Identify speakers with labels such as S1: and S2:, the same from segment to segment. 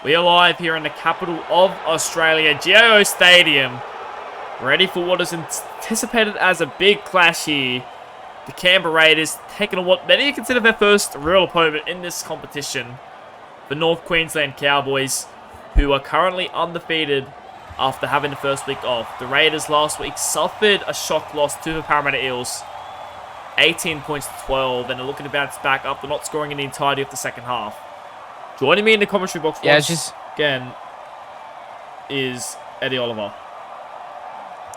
S1: We are live here in the capital of Australia, GIO Stadium, ready for what is anticipated as a big clash here. The Canberra Raiders taking on what many consider their first real opponent in this competition. The North Queensland Cowboys, who are currently undefeated after having the first week off. The Raiders last week suffered a shock loss to the Parramatta Eels, 18 points to 12, and they're looking to bounce back after not scoring in the entirety of the second half. Joining me in the commentary box once again is Eddie Oliver.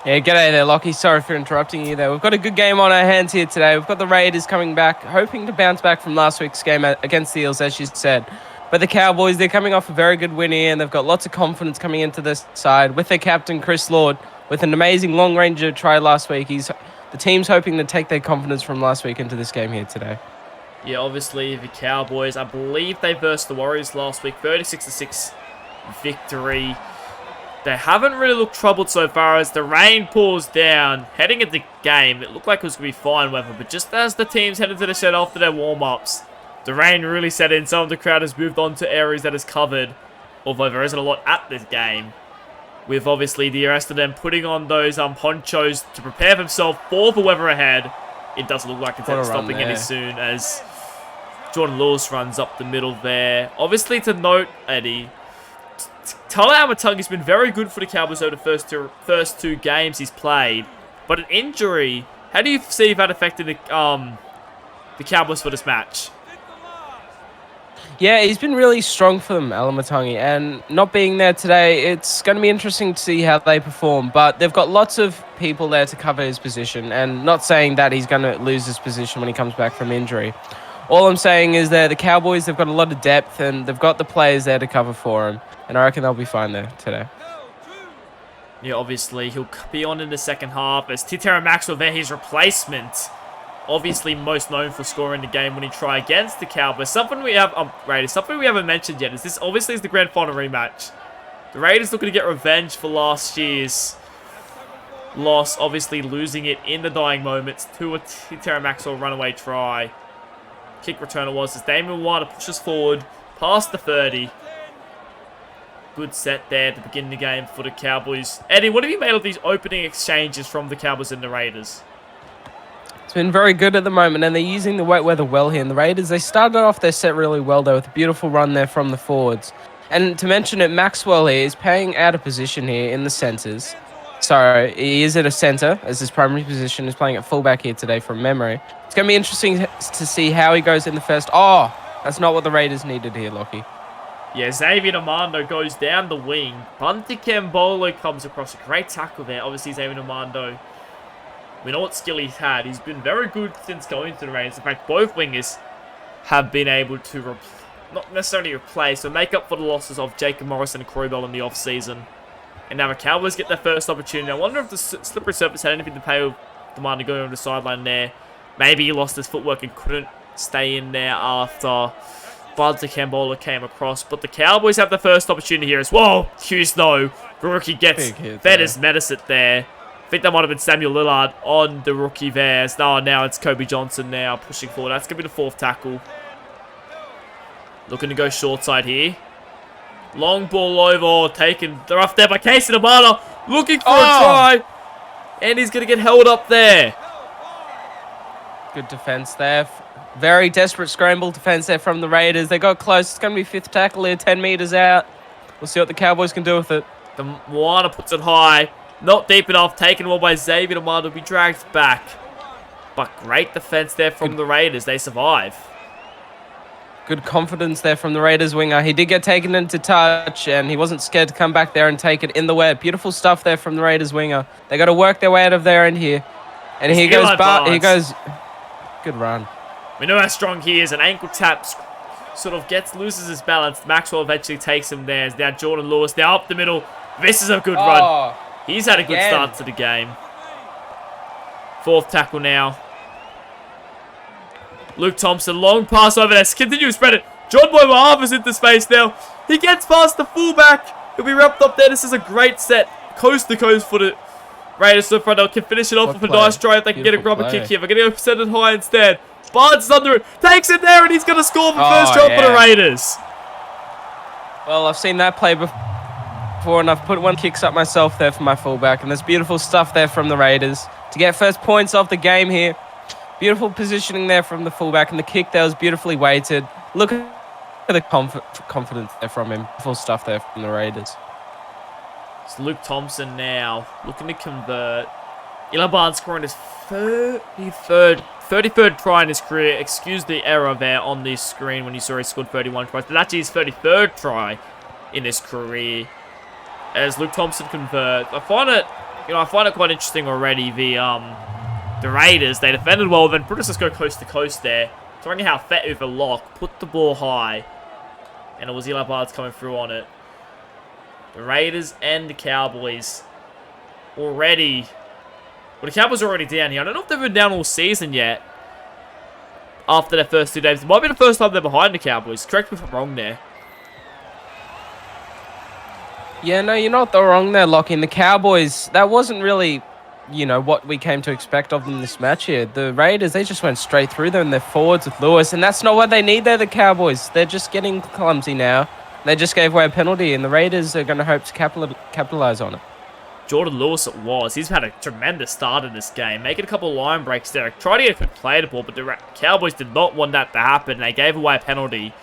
S2: Yeah, g'day there, Lockie. Sorry for interrupting you there. We've got a good game on our hands here today. We've got the Raiders coming back, hoping to bounce back from last week's game against the Eels, as you said. But the Cowboys, they're coming off a very good win here, and they've got lots of confidence coming into this side with their captain, Chris Lord, with an amazing long-ranger try last week. The team's hoping to take their confidence from last week into this game here today.
S1: Yeah, obviously the Cowboys, I believe they versed the Warriors last week, 36-6 victory. They haven't really looked troubled so far as the rain pours down. Heading into the game, it looked like it was going to be fine weather, but just as the teams headed to the shed after their warm-ups, the rain really set in. Some of the crowd has moved on to areas that is covered, although there isn't a lot at this game. With obviously the rest of them putting on those ponchos to prepare themselves for the weather ahead. It doesn't look like it's stopping any soon as Jordan Lewis runs up the middle there. Obviously to note, Eddie, Tyler Amatung has been very good for the Cowboys over the first two games he's played. But an injury, how do you see that affecting the Cowboys for this match?
S2: Yeah, he's been really strong for them, Alamatangi, and not being there today, it's going to be interesting to see how they perform. But they've got lots of people there to cover his position, and not saying that he's going to lose his position when he comes back from injury. All I'm saying is that the Cowboys, they've got a lot of depth, and they've got the players there to cover for him, and I reckon they'll be fine there today.
S1: Yeah, obviously, he'll be on in the second half as Titera Maxwell there, his replacement. Obviously most known for scoring the game when he tried against the Cowboys. Something we have Raiders, something we haven't mentioned yet is this obviously is the grand final rematch. The Raiders looking to get revenge for last year's loss, obviously losing it in the dying moments to a Titera Maxwell runaway try. Kick returner was as Damien Wilder pushes forward past the 30. Good set there to begin the game for the Cowboys. Eddie, what have you made of these opening exchanges from the Cowboys and the Raiders?
S2: It's been very good at the moment, and they're using the wet weather well here. And the Raiders, they started off their set really well, though, with a beautiful run there from the forwards. And to mention it, Maxwell here is playing out of position here in the centres. Sorry, he is at a centre, as his primary position is playing at fullback here today from memory. It's going to be interesting to see how he goes in the first. Oh, that's not what the Raiders needed here, Lockie.
S1: Yeah, Xavier Armando goes down the wing. Bunty Cambolo comes across a great tackle there. Obviously, Xavier Armando, we know what skill he's had. He's been very good since going to the Raiders. In fact, both wingers have been able to not necessarily replace, but make up for the losses of Jacob Morrison and Corey Bell in the off-season. And now the Cowboys get their first opportunity. I wonder if the slippery surface had anything to pay with Demanda going over the sideline there. Maybe he lost his footwork and couldn't stay in there after Bunty Cambola came across. But the Cowboys have the first opportunity here as well. Hughes, no. The rookie gets fed his medicine there. I think that might have been Samuel Lillard on the rookie there. Now it's Kobe Johnson now pushing forward. That's going to be the fourth tackle. Looking to go short side here. Long ball over. Taken the rough there by Casey Namana. Looking for a try. And he's going to get held up there.
S2: Good defense there. Very desperate scramble defense there from the Raiders. They got close. It's going to be fifth tackle here, 10 metres out. We'll see what the Cowboys can do with it.
S1: The Moana puts it high. Not deep enough, taken well by Xavier Armando, will be dragged back. But great defense there from the Raiders. They survive.
S2: Good confidence there from the Raiders winger. He did get taken into touch, and he wasn't scared to come back there and take it in the web. Beautiful stuff there from the Raiders winger. They got to work their way out of there and here. And here goes Bart. He goes. Good run.
S1: We know how strong he is. An ankle tap sort of loses his balance. Maxwell eventually takes him there. Now Jordan Lewis. Now up the middle. This is a good run. He's had a good start to the game. Fourth tackle now. Luke Thompson, long pass over there. Continue to spread it. John Boy Mahafa's into space now. He gets past the fullback. He'll be wrapped up there. This is a great set. Coast to coast for the Raiders so far. They can finish it off with a nice try if they can get a grubber kick here. They're going to send it high instead. Barnes is under it. Takes it there and he's going to score the first shot for the Raiders.
S2: Well, I've seen that play before, and I've put one kicks up myself there for my fullback, and there's beautiful stuff there from the Raiders to get first points of the game here. Beautiful positioning there from the fullback, and the kick there was beautifully weighted. Look at the confidence there from him. Beautiful stuff there from the Raiders.
S1: It's Luke Thompson now looking to convert. Ilaban scoring his 33rd try in his career. Excuse the error there on this screen when you saw he scored 31 tries. But actually his 33rd try in his career as Luke Thompson converts. I find it quite interesting already. The Raiders, they defended well, then Brutus just go coast to coast there. Throwing how Fett over lock, put the ball high. And it was Ilaban coming through on it. The Raiders and the Cowboys already... Well, the Cowboys are already down here. I don't know if they've been down all season yet. After their first 2 games. It might be the first time they're behind the Cowboys. Correct me if I'm wrong there.
S2: Yeah, no, you're not wrong there, Lockie. The Cowboys, that wasn't really, what we came to expect of them this match here. The Raiders, they just went straight through them. They're forwards with Lewis, and that's not what they need there, the Cowboys. They're just getting clumsy now. They just gave away a penalty, and the Raiders are going to hope to capitalize on it.
S1: Jordan Lewis it was. He's had a tremendous start in this game. Making a couple of line breaks there. Tried to get a quick play to ball, but the Cowboys did not want that to happen. They gave away a penalty.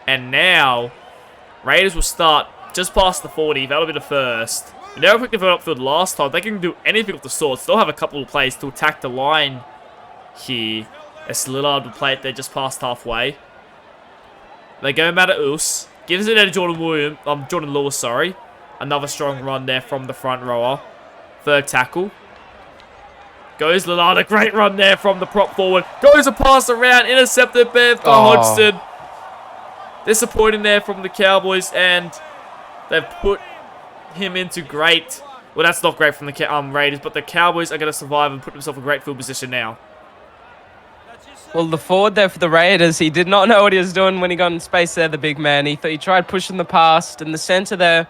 S1: And now, Raiders will start just past the 40. That'll be the first. And they're quick to vote upfield last time. They can do anything of the sort. Still have a couple of plays to attack the line here. As Lillard will play it there just past halfway. They go Matthews. Gives it to Jordan Lewis, sorry. Another strong run there from the front rower. Third tackle. Goes Lillard. A great run there from the prop forward. Goes a pass around. Intercepted by Hodgson. Disappointing there from the Cowboys. And they've put him into great... Well, that's not great from the Raiders. But the Cowboys are going to survive and put themselves in great field position now.
S2: Well, the forward there for the Raiders, he did not know what he was doing when he got in space there, the big man. He tried pushing the pass. And the centre there...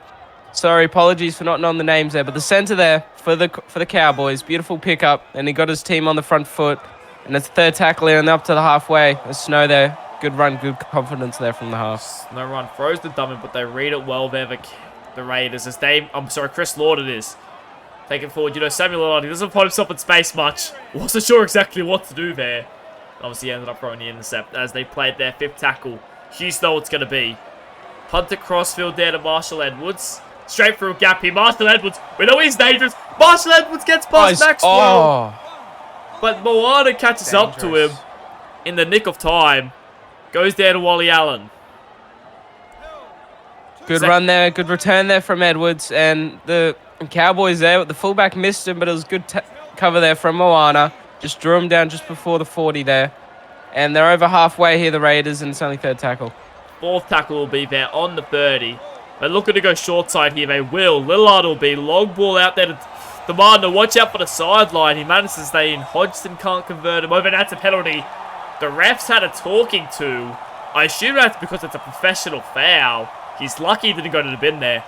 S2: Sorry, apologies for not knowing the names there, but the centre there for the Cowboys, beautiful pickup, and he got his team on the front foot, and it's third tackle in and up to the halfway. There's Snow there, good run, good confidence there from the half.
S1: No run, throws the dummy, but they read it well there, the Raiders. As Chris Lord it is. Taking forward, Samuel Lillard, he doesn't find himself in space much. Wasn't sure exactly what to do there. Obviously, he ended up throwing the intercept as they played their fifth tackle. Hughes know what's going to be. Punt to crossfield there to Marshall Edwards. Straight through a gap here. Marshall Edwards. We know he's dangerous. Marshall Edwards gets past Maxwell. But Moana catches up to him in the nick of time. Goes there to Wally Allen.
S2: Good run there. Good return there from Edwards. And the Cowboys there. The fullback missed him, but it was good cover there from Moana. Just drew him down just before the 40 there. And they're over halfway here, the Raiders, and it's only third tackle.
S1: Fourth tackle will be there on the 30. They're looking to go short side here. They will. Lillard will be. Long ball out there to Demanda. Watch out for the sideline. He manages to stay in. Hodgson can't convert him over. That's a penalty. The refs had a talking to. I assume that's because it's a professional foul. He's lucky he didn't go to the bin there.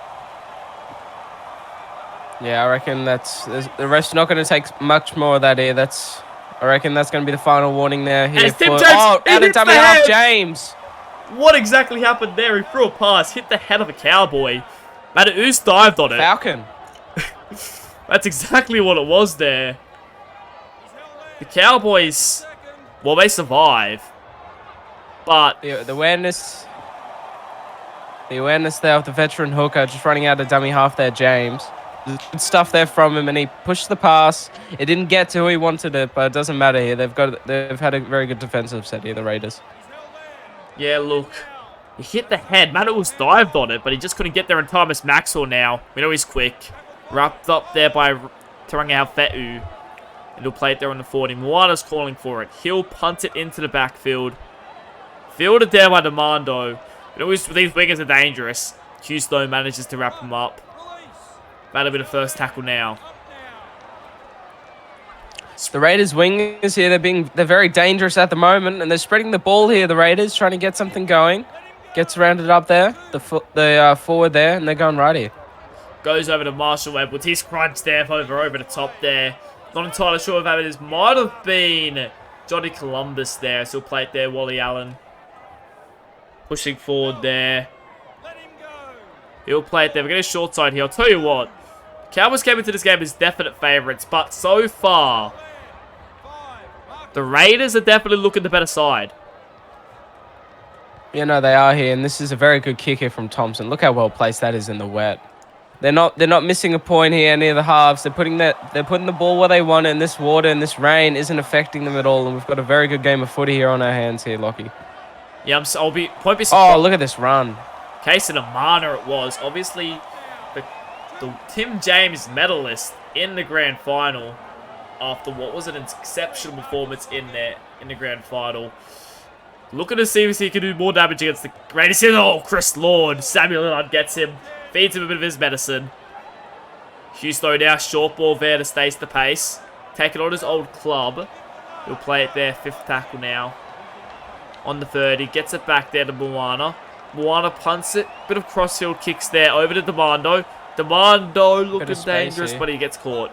S2: Yeah, I reckon the ref's not going to take much more of that here. I reckon that's going to be the final warning there. Here
S1: for, out of dummy half,
S2: James.
S1: What exactly happened there? He threw a pass, hit the head of a Cowboy. Matthews dived on it.
S2: Falcon.
S1: That's exactly what it was there. The Cowboys, well, they survive. But
S2: the awareness there of the veteran hooker just running out of dummy half there, James. Good stuff there from him, and he pushed the pass. It didn't get to who he wanted it, but it doesn't matter here. They've had a very good defensive set here, the Raiders.
S1: Yeah, look. He hit the head. Matthews dived on it, but he just couldn't get there in time. It's Maxwell now. We know he's quick. Wrapped up there by Taranga Fetu. And he'll play it there on the 40. Moana's calling for it. He'll punt it into the backfield. Fielded there by Demando. We know these wingers are dangerous. Hughes, though, manages to wrap him up. That'll be the first tackle now.
S2: The Raiders wingers here, they're very dangerous at the moment, and they're spreading the ball here, the Raiders, trying to get something going. Gets rounded up there, the forward there, and they're going right here.
S1: Goes over to Marshall Edwards. He's crunched there over the top there. Not entirely sure if that is. Might have been Johnny Columbus there, so he'll play it there, Wally Allen. Pushing forward there. He'll play it there. We're going to short side here. I'll tell you what. Cowboys came into this game as definite favourites, but so far, the Raiders are definitely looking the better side.
S2: You know, they are here, and this is a very good kick here from Thompson. Look how well placed that is in the wet. They're not missing a point here near the halves. They're putting the ball where they want it, and this water and this rain isn't affecting them at all. And we've got a very good game of footy here on our hands here, Lockie.
S1: Yeah, won't be surprised.
S2: Oh, look at this run.
S1: Case in Amana it was. Obviously, the Tim James medalist in the grand final after what was an exceptional performance in the grand final. Looking to see if he can do more damage against the Raiders. Oh, Chris Lord. Samuel Lillard gets him. Feeds him a bit of his medicine. Hughes though now. Short ball there to stay the pace. Taking on his old club. He'll play it there. 5th tackle now. On the 30. Gets it back there to Moana. Moana punts it. Bit of cross-field kicks there. Over to Demando. Demando looking dangerous, but he gets caught.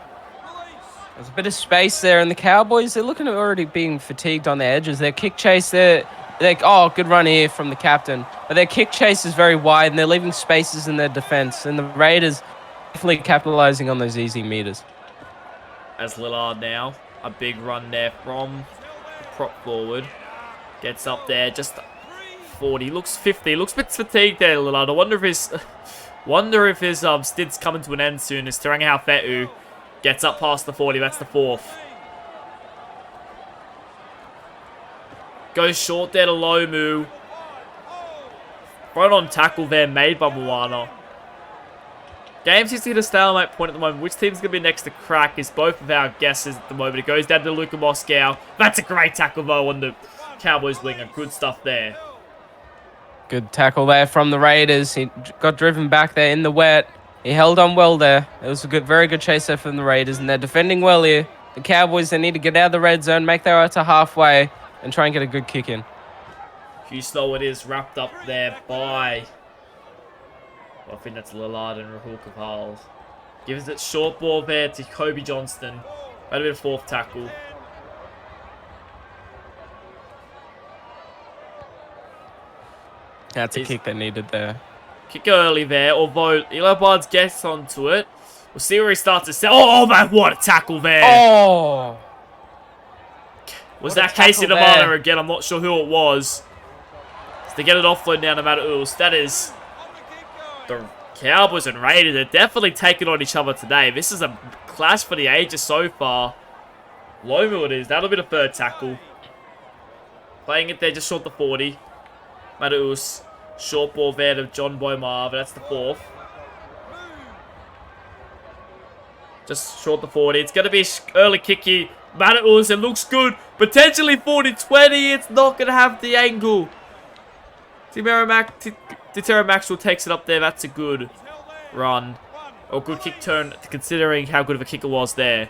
S2: There's a bit of space there, and the Cowboys, they're looking at already being fatigued on their edges. Their kick chase, oh, good run here from the captain. But their kick chase is very wide, and they're leaving spaces in their defense. And the Raiders definitely capitalizing on those easy meters.
S1: As Lillard now, a big run there from the prop forward. Gets up there, just 40, looks 50, looks a bit fatigued there, Lillard. I wonder if his stint's coming to an end soon. As Teranga Fetu gets up past the 40, that's the 4th. Goes short there to Lomu. Right on tackle there made by Moana. Game seems to hit a stalemate point at the moment. Which team's going to be next to crack is both of our guesses at the moment. It goes down to Luka Moscow. That's a great tackle though on the Cowboys winger. Good stuff there.
S2: Good tackle there from the Raiders. He got driven back there in the wet. He held on well there. It was a very good chase there from the Raiders, and they're defending well here. The Cowboys, they need to get out of the red zone, make their way to halfway, and try and get a good kick in.
S1: Hugh Slow it is, wrapped up there by... Well, I think that's Lillard and Rahul Kapal. Gives it short ball there to Kobe Johnston. About a bit of 4th tackle.
S2: That's a kick they needed there.
S1: Kick early there, although Eli Barnes gets onto it. We'll see where he starts to sell. Oh, man, what a tackle there.
S2: Oh!
S1: Was that Casey Demana again? I'm not sure who it was. So they get it offload now no matter who. That is... The Cowboys and Raiders are definitely taking on each other today. This is a clash for the ages so far. Lomu it is. That'll be the 3rd tackle. Playing it there just short the 40. Mataus. Short ball there to John Boymar, but that's the 4th. Just short the 40. It's going to be early kicky. Mataus, it looks good. Potentially 40-20. It's not going to have the angle. Titera Maxwell takes it up there. That's a good run. Or good kick turn, considering how good of a kick it was there.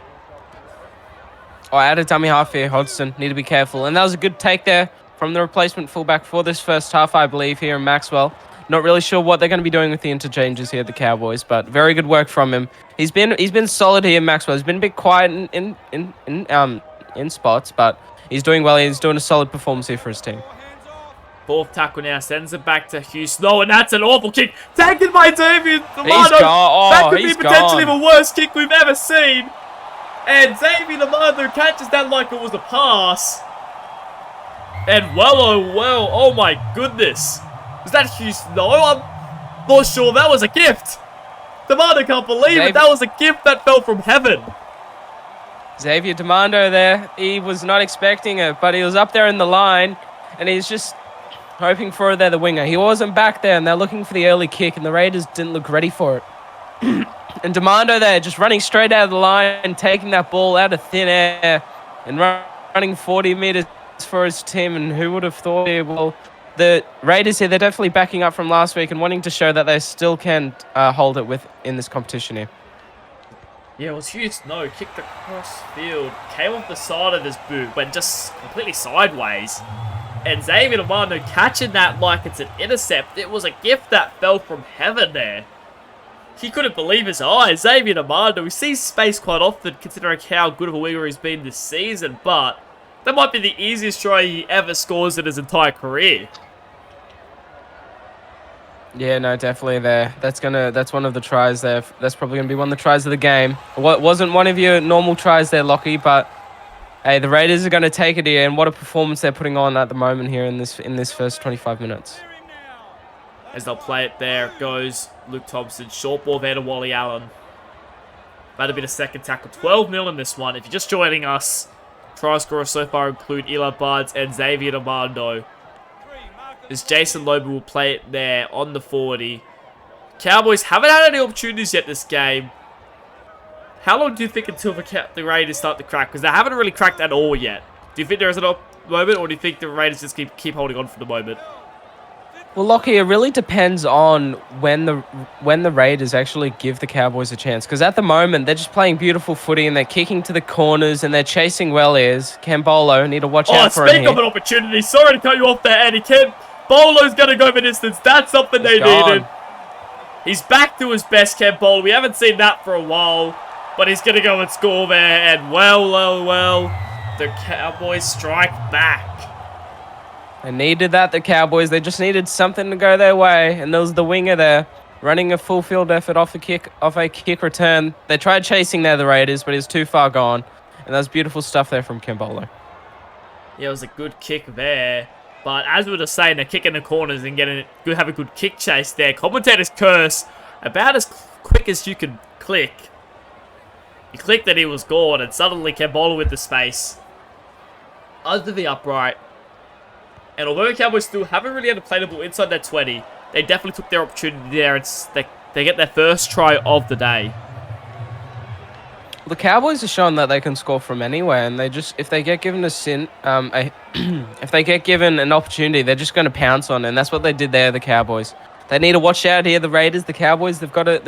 S2: Oh, out of dummy half here, Hodgson. Need to be careful. And that was a good take there from the replacement fullback for this first half, I believe, here in Maxwell. Not really sure what they're going to be doing with the interchanges here at the Cowboys, but very good work from him. He's been solid here, Maxwell. He's been a bit quiet in spots, but he's doing well. He's doing a solid performance here for his team.
S1: 4th tackle now sends it back to Hugh Snow, and that's an awful kick taken by Xavier Demano.
S2: He's gone. Oh,
S1: that could be potentially the worst kick we've ever seen. And Xavier Demano catches that like it was a pass. And oh my goodness. Was that Hugh Snow? I'm not sure. That was a gift. Demando can't believe it. That was a gift that fell from heaven.
S2: Xavier Demando there. He was not expecting it, but he was up there in the line, and he's just hoping for the winger. He wasn't back there, and they're looking for the early kick, and the Raiders didn't look ready for it. And Demando there, just running straight out of the line, taking that ball out of thin air, and running 40 meters for his team. And who would have thought? Well, the Raiders here, they're definitely backing up from last week and wanting to show that they still can hold it in this competition here.
S1: Yeah, it was Hughes. No, kicked across field, came off the side of his boot, went just completely sideways. And Xavier Demando catching that like it's an intercept. It was a gift that fell from heaven there. He couldn't believe his eyes. Xavier Demando, we see space quite often considering how good of a winger he's been this season, but that might be the easiest try he ever scores in his entire career.
S2: Yeah, no, definitely there. That's one of the tries there. That's probably gonna be one of the tries of the game. What wasn't one of your normal tries there, Lockie, but hey, the Raiders are gonna take it here, and what a performance they're putting on at the moment here in this first 25 minutes.
S1: As they'll play it there, it goes Luke Thompson. Short ball there to Wally Allen. That'll be the second tackle. 12-0 in this one. If you're just joining us, try scorers so far include Eli Barnes and Xavier Armando. As Jason Lober will play it there on the 40. Cowboys haven't had any opportunities yet this game. How long do you think until the Raiders start to crack? Because they haven't really cracked at all yet. Do you think there is an moment, or do you think the Raiders just keep holding on for the moment?
S2: Well, Lockie, it really depends on when the Raiders actually give the Cowboys a chance. Because at the moment, they're just playing beautiful footy and they're kicking to the corners and they're chasing well ears. Cambolo, need to watch out for him.
S1: Speak of an opportunity. Sorry to cut you off there, Eddie. Cambolo's going to go the distance. That's something they needed. He's back to his best, Cambolo. We haven't seen that for a while. But he's going to go and score there. And well, the Cowboys strike back.
S2: They needed that, the Cowboys. They just needed something to go their way. And there was the winger there, running a full field effort off a kick return. They tried chasing there, the Raiders, but he was too far gone. And that was beautiful stuff there from Cambolo.
S1: Yeah, it was a good kick there. But as we were just saying, they're kicking the corners and have a good kick chase there. Commentators curse about as quick as you can click. He clicked that he was gone, and suddenly Cambolo with the space under the upright. And although the Cowboys still haven't really had a playable inside their 20, they definitely took their opportunity there. They get their first try of the day.
S2: The Cowboys are showing that they can score from anywhere, and if they get given if they get given an opportunity, they're just going to pounce on it, and that's what they did there. The Cowboys. They need to watch out here. The Raiders, the Cowboys, they've got a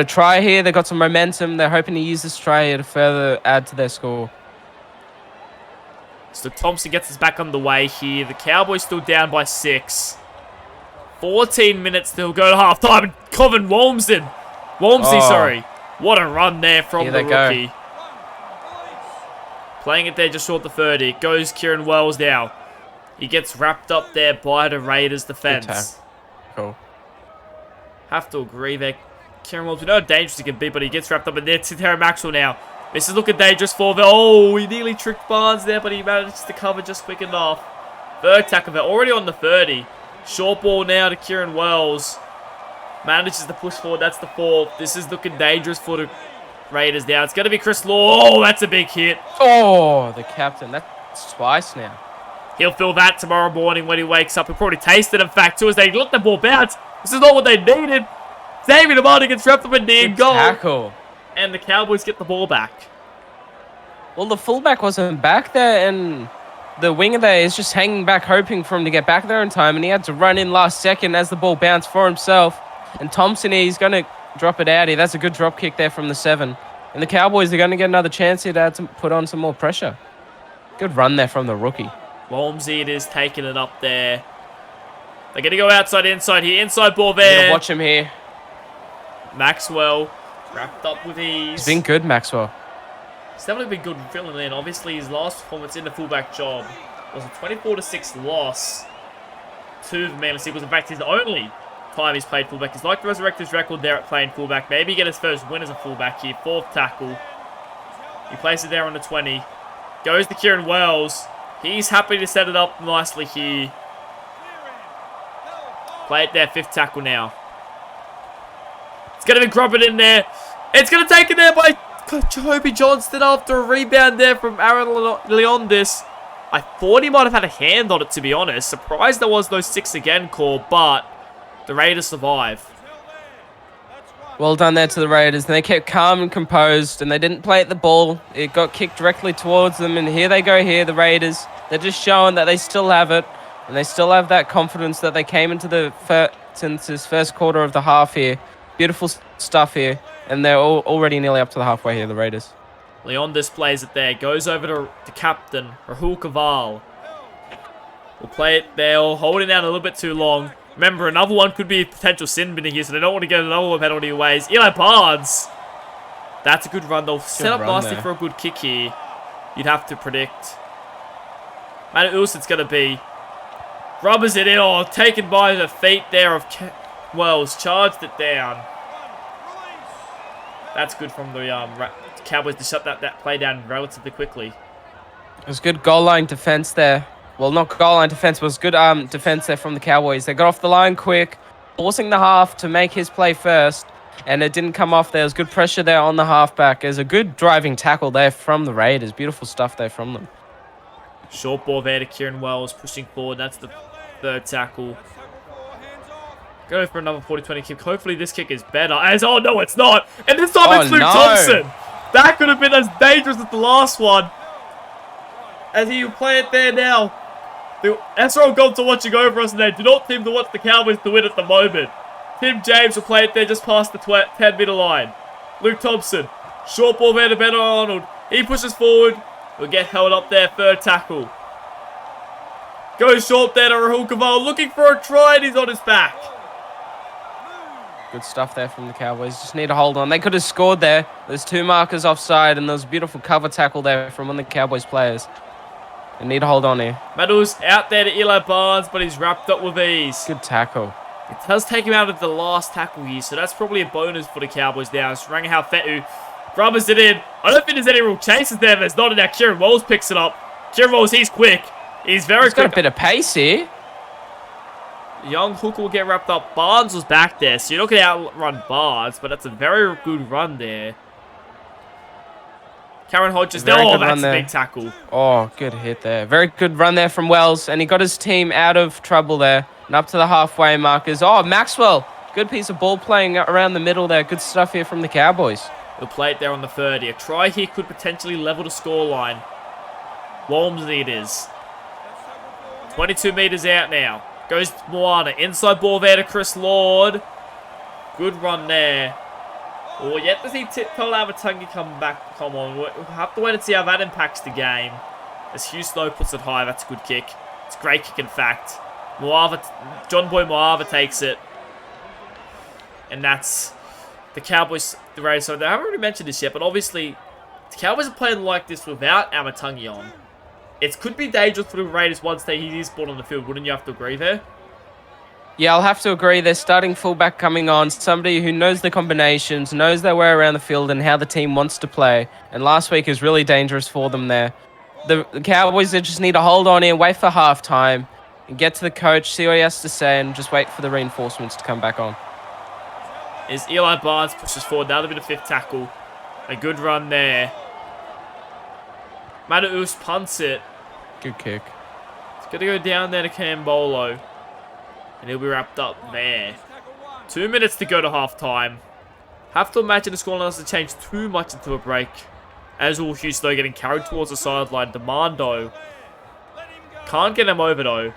S2: try here. They've got some momentum. They're hoping to use this try here to further add to their score.
S1: So Thompson gets us back on the way here. The Cowboys still down by 6. 14 minutes till go to halftime. And Coven Walmsley, sorry. What a run there from the rookie. Playing it there just short the 30. It goes Kieran Wells now. He gets wrapped up there by the Raiders defense.
S2: Cool.
S1: Have to agree there. Kieran Wells, we know how dangerous he can be, but he gets wrapped up in there. Terry Maxwell now. This is looking dangerous for them. Oh, he nearly tricked Barnes there, but he manages to cover just quick enough. Third tackle there, already on the 30. Short ball now to Kieran Wells. Manages to push forward. That's the 4th. This is looking dangerous for the Raiders now. It's going to be Chris Law. Oh, that's a big hit.
S2: Oh, the captain. That's twice now.
S1: He'll feel that tomorrow morning when he wakes up. He'll probably taste it, in fact, too, as they let the ball bounce. This is not what they needed. Xavier Armando gets wrapped up in the goal.
S2: Tackle.
S1: And the Cowboys get the ball back.
S2: Well, the fullback wasn't back there, and the winger there is just hanging back, hoping for him to get back there in time, and he had to run in last second as the ball bounced for himself. And Thompson here, he's going to drop it out here. That's a good drop kick there from the 7. And the Cowboys are going to get another chance here to put on some more pressure. Good run there from the rookie.
S1: Walmsley it is, taking it up there. They're going to go outside, inside here. Inside ball there.
S2: Watch him here.
S1: Maxwell wrapped up with ease.
S2: He's been good, Maxwell.
S1: He's definitely been good filling in. Obviously, his last performance in the fullback job was a 24-6 loss to the Manly Seagulls. In fact, his only time he's played fullback. He's like to resurrect his record there at playing fullback. Maybe get his first win as a fullback here. 4th tackle. He places it there on the 20. Goes to Kieran Wells. He's happy to set it up nicely here. Play it there. 5th tackle now. It's going to be Grubbin in there. It's going to take it there by Jacoby Johnston after a rebound there from Aaron Leondis. I thought he might have had a hand on it, to be honest. Surprised there was no 6 again call, but the Raiders survive.
S2: Well done there to the Raiders. And they kept calm and composed, and they didn't play at the ball. It got kicked directly towards them, and here they go here, the Raiders. They're just showing that they still have it, and they still have that confidence that they came into since this first quarter of the half here. Beautiful stuff here. And they're already nearly up to the halfway here, the Raiders.
S1: Leon displays it there. Goes over to the captain, Rahul Kaval. We'll play it there. Holding down a little bit too long. Remember, another one could be a potential sin binning here, so they don't want to get another one penalty ways. Eli Barnes. That's a good run. They'll set up nicely for a good kick here. You'd have to predict. Man, Ulson's going to be Rubbers it in. Oh, taken by the feet there of Wells. Charged it down. That's good from the Cowboys to shut that play down relatively quickly.
S2: It was good goal line defense there. Well, not goal line defense, but it was good defense there from the Cowboys. They got off the line quick, forcing the half to make his play first, and it didn't come off. There was good pressure there on the halfback. There's a good driving tackle there from the Raiders. Beautiful stuff there from them.
S1: Short ball there to Kieran Wells, pushing forward. That's the third tackle. Go for another 40-20 kick. Hopefully this kick is better. Oh, no, it's not. And this time it's Luke Thompson. That could have been as dangerous as the last one. As he will play it there now. The SRL gods are watching over us and they do not seem to want the Cowboys to win at the moment. Tim James will play it there just past the 10-meter line. Luke Thompson. Short ball there to Ben Arnold. He pushes forward. Will get held up there. Third tackle. Goes short there to Rahul Kaval. Looking for a try and he's on his back.
S2: Good stuff there from the Cowboys. Just need to hold on. They could have scored there. There's 2 markers offside and there's a beautiful cover tackle there from one of the Cowboys players. They need to hold on here.
S1: Meadows out there to Eli Barnes, but he's wrapped up with ease.
S2: Good tackle.
S1: It does take him out of the last tackle here, so that's probably a bonus for the Cowboys now. It's Rangahau Fetu rubbers it in. I don't think there's any real chases there. There's not enough. Kieran Wells picks it up. Kieran Wells, he's quick. He's very quick.
S2: Got a bit of pace here.
S1: Young hooker will get wrapped up. Barnes was back there, so you're not going to outrun Barnes, but that's a very good run there. Karen Hodges, oh, that's a big tackle.
S2: Oh, good hit there. Very good run there from Wells, and he got his team out of trouble there and up to the halfway markers. Oh, Maxwell, good piece of ball playing around the middle there. Good stuff here from the Cowboys.
S1: He'll play it there on the 30. A try here could potentially level the scoreline. Walmsley it is. 22 meters out now. Goes Moana. Inside ball there to Chris Lord. Good run there. Oh, yet to see Tolavatungi come back. Come on. We'll have to wait and see how that impacts the game. As Hugh Snow puts it high. That's a good kick. It's a great kick, in fact. John Boy Moava takes it. And that's the Cowboys. The Raiders. So they haven't really mentioned this yet, but obviously the Cowboys are playing like this without Amatungi on. It could be dangerous for the Raiders once he is brought on the field. Wouldn't you have to agree there?
S2: Yeah, I'll have to agree. They're starting fullback coming on. Somebody who knows the combinations, knows their way around the field and how the team wants to play. And last week is really dangerous for them there. The Cowboys, they just need to hold on here, wait for halftime, and get to the coach, see what he has to say, and just wait for the reinforcements to come back on.
S1: As Eli Barnes pushes forward, now a bit of fifth tackle. A good run there. Mataus punts it.
S2: Good kick.
S1: It's going to go down there to Cambolo. And he'll be wrapped up there. 2 minutes to go to halftime. Have to imagine the scoreline doesn't change too much into a break. As will Hugh Snow getting carried towards the sideline. Demando. Can't get him over though.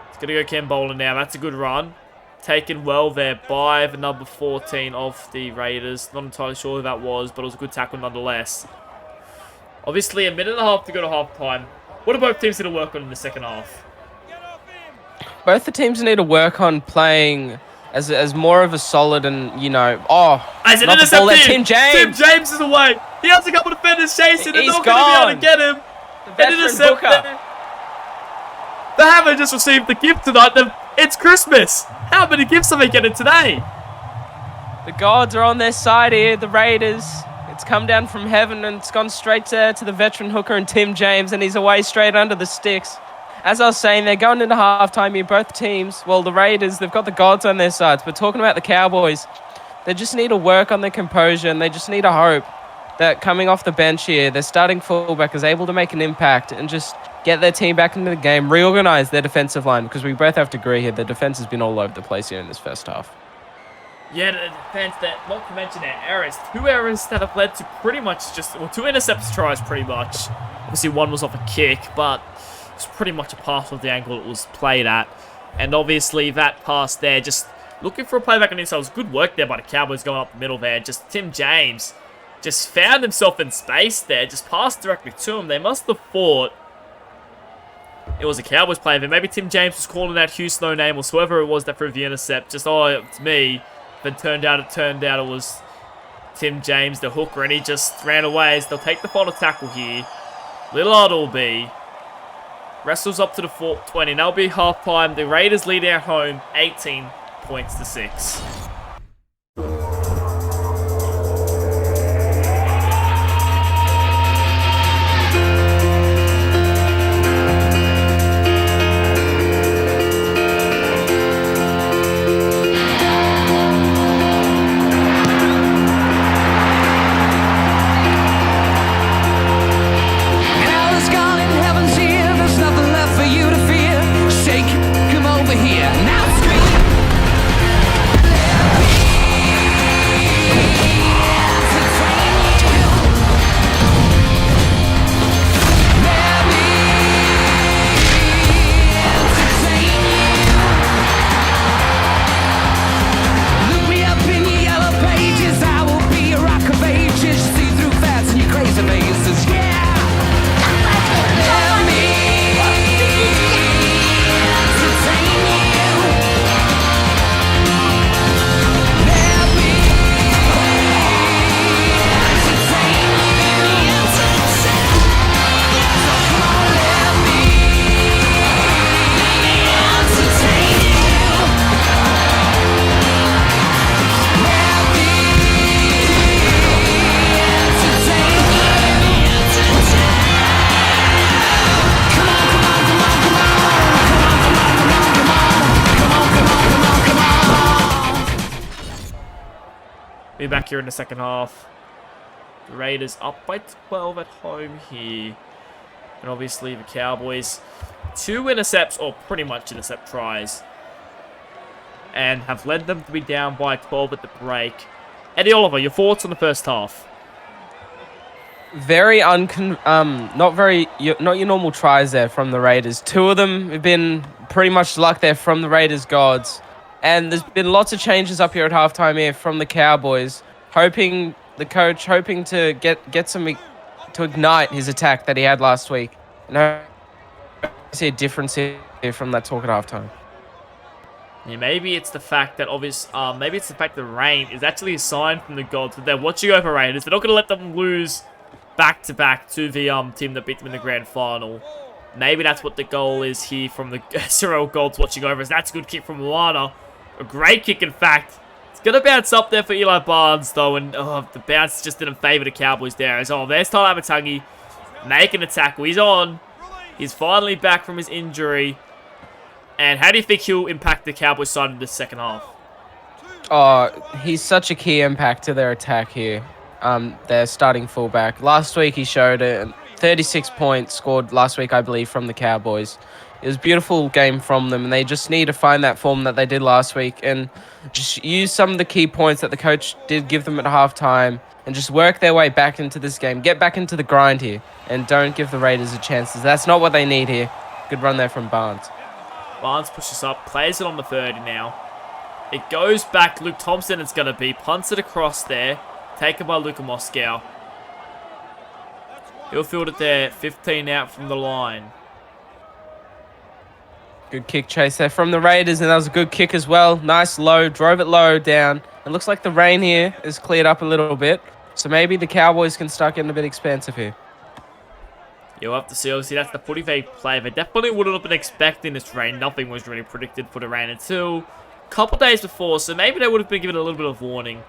S1: It's going to go Cambola now. That's a good run. Taken well there by the number 14 of the Raiders. Not entirely sure who that was, but it was a good tackle nonetheless. Obviously, a minute and a half to go to halftime. What are both teams going to work on in the second half?
S2: Both the teams need to work on playing as more of a solid and, you know... Oh,
S1: as an interceptor!
S2: Tim James!
S1: Tim James is away! He has a couple of defenders chasing. They're not going to be able to get him.
S2: An interceptor.
S1: They haven't just received the gift tonight. It's Christmas. How many gifts are they getting today?
S2: The gods are on their side here, the Raiders. It's come down from heaven and it's gone straight to the veteran hooker and Tim James, and he's away straight under the sticks. As I was saying, they're going into halftime here, both teams. Well, the Raiders, they've got the gods on their sides. But talking about the Cowboys, they just need to work on their composure and they just need to hope that coming off the bench here, their starting fullback is able to make an impact and just get their team back into the game, reorganize their defensive line, because we both have to agree here, the defense has been all over the place here in this first half.
S1: Yeah, the defense, not to mention their errors. 2 errors that have led to pretty much just, well, 2 intercepted tries pretty much. Obviously, one was off a kick, but it's pretty much a pass of the angle it was played at. And obviously, that pass there, just looking for a playback on the inside. It was good work there by the Cowboys going up the middle there. Just Tim James just found himself in space there, just passed directly to him. They must have thought it was a Cowboys player. Maybe Tim James was calling out Hugh Snow name or whoever it was that threw the intercept. Just, oh, it's me. But turned out it was Tim James, the hooker, and he just ran away. So they'll take the final tackle here. Lillard will be. Wrestles up to the 20. That'll be half-time. The Raiders lead at home 18 points to 6. Be back here in the second half. The Raiders up by 12 at home here. And obviously the Cowboys, 2 intercepts, or pretty much intercept tries, and have led them to be down by 12 at the break. Eddie Oliver, your thoughts on the first half?
S2: Very not your normal tries there from the Raiders. 2 of them have been pretty much luck there from the Raiders gods. And there's been lots of changes up here at halftime here from the Cowboys, hoping to get some to ignite his attack that he had last week. And I see a difference here from that talk at halftime.
S1: Yeah, maybe it's the fact that the rain is actually a sign from the gods that they're watching over Raiders. They're not going to let them lose back-to-back to the team that beat them in the grand final. Maybe that's what the goal is here from the SRL gods watching over us. That's a good kick from Moana. A great kick, in fact. It's going to bounce up there for Eli Barnes, though, and the bounce just didn't favour the Cowboys there. As there's Tyler Amatangi making a tackle. He's on. He's finally back from his injury. And how do you think he'll impact the Cowboys side in the second half?
S2: Oh, he's such a key impact to their attack here. Their starting fullback. Last week he showed it. 36 points scored last week, I believe, from the Cowboys. It was a beautiful game from them, and they just need to find that form that they did last week and just use some of the key points that the coach did give them at halftime and just work their way back into this game. Get back into the grind here and don't give the Raiders a chance. That's not what they need here. Good run there from Barnes.
S1: Barnes pushes up, plays it on the 30 now. It goes back. Luke Thompson it's going to be. Punts it across there. Taken by Luka Moscow. He'll field it there. 15 out from the line.
S2: Good kick chase there from the Raiders, and that was a good kick as well. Nice low, drove it low down. It looks like the rain here is cleared up a little bit, so maybe the Cowboys can start getting a bit expensive here.
S1: You'll have to see. Obviously, that's the footy they play. They definitely wouldn't have been expecting this rain. Nothing was really predicted for the rain until a couple days before, so maybe they would have been given a little bit of warning.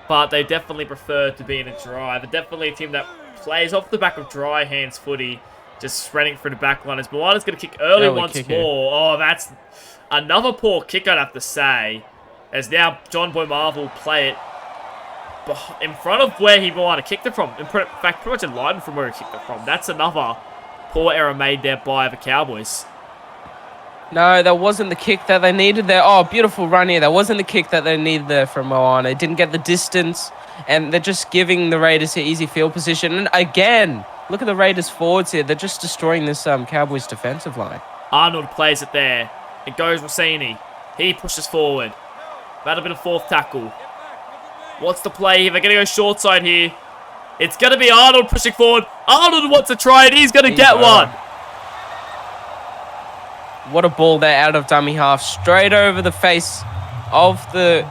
S1: But they definitely prefer to be in a dry. They're definitely a team that plays off the back of dry hands footy, just spreading through the back line. As Moana's going to kick early once more. Oh, that's another poor kick, I'd have to say. As now John Boy Marvel play it in front of where he Moana kicked it from. In fact, pretty much in line from where he kicked it from. That's another poor error made there by the Cowboys.
S2: No, that wasn't the kick that they needed there. Oh, beautiful run here. That wasn't the kick that they needed there from Moana. It didn't get the distance, and they're just giving the Raiders an easy field position. And again, look at the Raiders forwards here. They're just destroying this Cowboys defensive line.
S1: Arnold plays it there. It goes Rossini. He pushes forward. That'll be the 4th tackle. What's the play here? They're going to go short side here. It's going to be Arnold pushing forward. Arnold wants to try it. He's going to get one.
S2: What a ball there out of dummy half. Straight over the face of the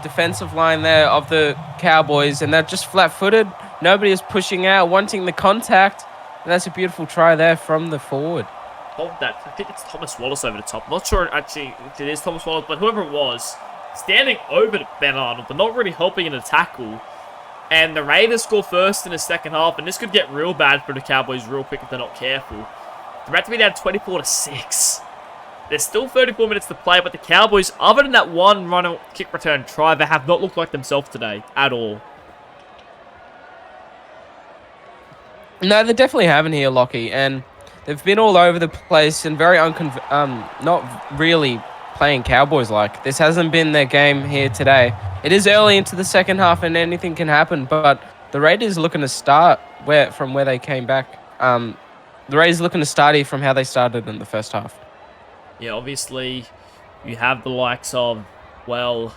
S2: defensive line there of the Cowboys. And they're just flat-footed. Nobody is pushing out, wanting the contact. And that's a beautiful try there from the forward.
S1: Hold that. I think it's Thomas Wallace over the top. Not sure actually if it is Thomas Wallace, but whoever it was, standing over to Ben Arnold, but not really helping in a tackle. And the Raiders score first in the second half, and this could get real bad for the Cowboys real quick if they're not careful. They're about to be down 24-6. There's still 34 minutes to play, but the Cowboys, other than that one run kick return try, they have not looked like themselves today at all.
S2: No, they definitely haven't here, Lockie, and they've been all over the place and very not really playing Cowboys-like. This hasn't been their game here today. It is early into the second half and anything can happen, but the Raiders looking to start from where they came back. The Raiders looking to start here from how they started in the first half.
S1: Yeah, obviously, you have the likes of, well,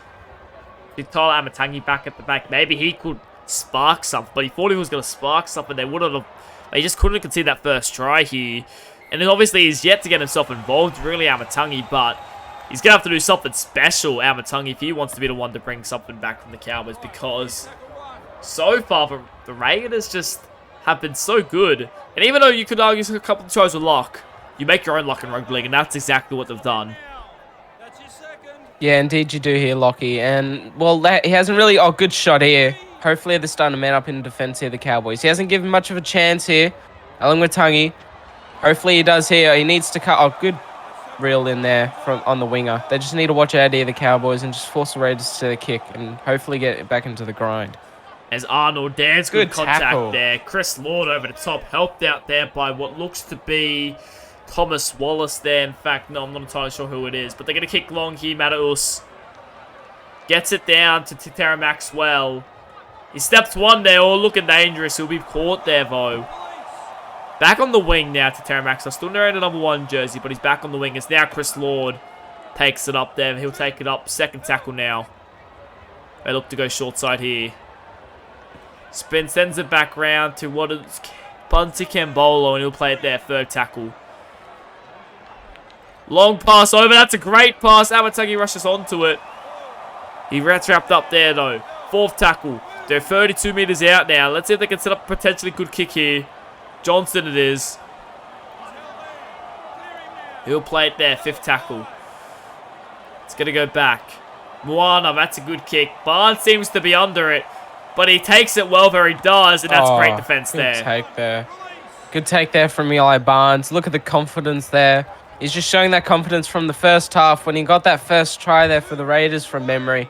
S1: Tyler Amatangi back at the back. Maybe he could spark something, but he thought he was going to spark something. They just couldn't concede that first try here. And then obviously he's yet to get himself involved, really, Amatangi, but he's going to have to do something special, Amatangi, if he wants to be the one to bring something back from the Cowboys, because so far, the Raiders just have been so good. And even though you could argue a couple of tries with luck, you make your own luck in rugby league, and that's exactly what they've done.
S2: Yeah, indeed you do here, Lockie. And, well, he hasn't really... Oh, good shot here. Hopefully they're starting to man up in defense here, the Cowboys. He hasn't given much of a chance here. Alingwatangi. Hopefully he does here. He needs to cut... Oh, good reel in there on the winger. They just need to watch out here, the Cowboys, and just force the Raiders to the kick and hopefully get it back into the grind.
S1: As Arnold there's good contact
S2: tackle
S1: there. Chris Lord over the top, helped out there by what looks to be Thomas Wallace there. In fact, no, I'm not entirely sure who it is, but they're going to kick long here. Mataus gets it down to Tara Maxwell. He steps one there, all looking dangerous. He'll be caught there, though. Back on the wing now to Tara Maxwell. Still wearing the number 1 jersey, but he's back on the wing. It's now Chris Lord takes it up there. He'll take it up. Second tackle now. They look to go short side here. Spin sends it back round to what is Bunty Cambolo, and he'll play it there. Third tackle. Long pass over. That's a great pass. Amatangi rushes onto it. He gets wrapped up there, though. Fourth tackle. They're 32 meters out now. Let's see if they can set up a potentially good kick here. Johnston it is. He'll play it there. Fifth tackle. It's going to go back. Moana, that's a good kick. Barnes seems to be under it. But he takes it well where he does, and that's great defense there.
S2: Good take there. Good take there from Eli Barnes. Look at the confidence there. He's just showing that confidence from the first half when he got that first try there for the Raiders from memory.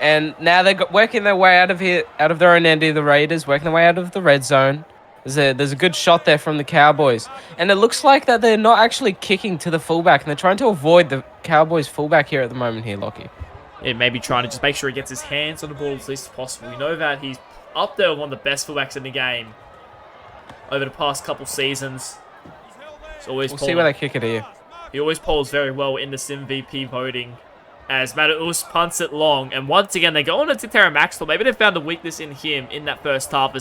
S2: And now they're working their way out of here, out of their own end of the Raiders, working their way out of the red zone. There's a good shot there from the Cowboys. And it looks like that they're not actually kicking to the fullback, and they're trying to avoid the Cowboys fullback here at the moment here, Lockie.
S1: Yeah, maybe trying to just make sure he gets his hands on the ball as least as possible. We know that he's up there with one of the best fullbacks in the game over the past couple seasons. We'll
S2: see where they kick it here.
S1: He always polls very well in the MVP voting as Mataus punts it long. And once again, they go on to Tara Maxwell. Maybe they found a weakness in him in that first half.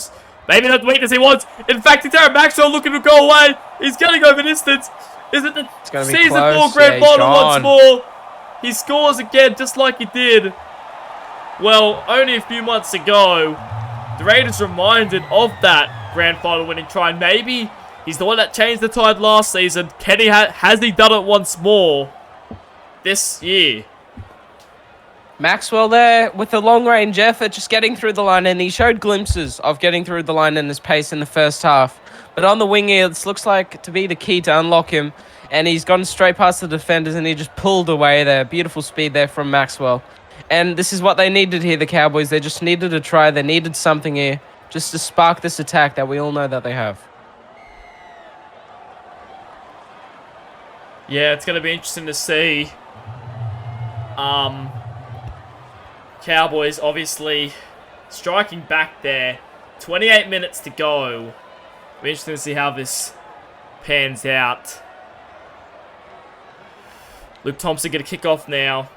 S1: Maybe not the weakness he wants. In fact, Tara Maxwell looking to go away. He's getting over distance. Is it the season 4 grand final once more? He scores again just like he did, well, only a few months ago. The Raiders reminded of that grand final winning try. And maybe he's the one that changed the tide last season. Has he done it once more this year?
S2: Maxwell there with the long-range effort, just getting through the line. And he showed glimpses of getting through the line in his pace in the first half. But on the wing here, this looks like to be the key to unlock him. And he's gone straight past the defenders and he just pulled away there. Beautiful speed there from Maxwell. And this is what they needed here, the Cowboys. They just needed a try. They needed something here just to spark this attack that we all know that they have.
S1: Yeah, it's going to be interesting to see. Cowboys obviously striking back there. 28 minutes to go. It'll be interesting to see how this pans out. Luke Thompson going to kick off now.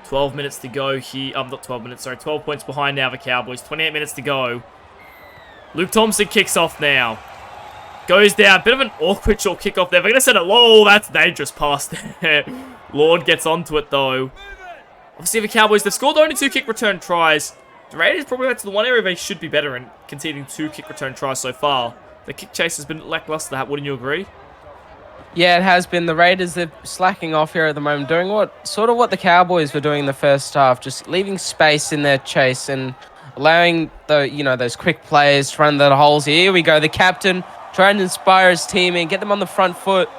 S1: 12 minutes to go here. Not 12 minutes, sorry. 12 points behind now, the Cowboys. 28 minutes to go. Luke Thompson kicks off now. Goes down. Bit of an awkward short kickoff there. They're going to send it low. That's a dangerous pass there. Lord gets onto it, though. Obviously, the Cowboys, they've scored only 2 kick return tries. The Raiders probably that's the one area they should be better in, conceding 2 kick return tries so far. The kick chase has been lackluster, wouldn't you agree?
S2: Yeah, it has been. The Raiders, they're slacking off here at the moment, doing what the Cowboys were doing in the first half, just leaving space in their chase and allowing those quick players to run the holes. Here we go, the captain trying to inspire his team and get them on the front foot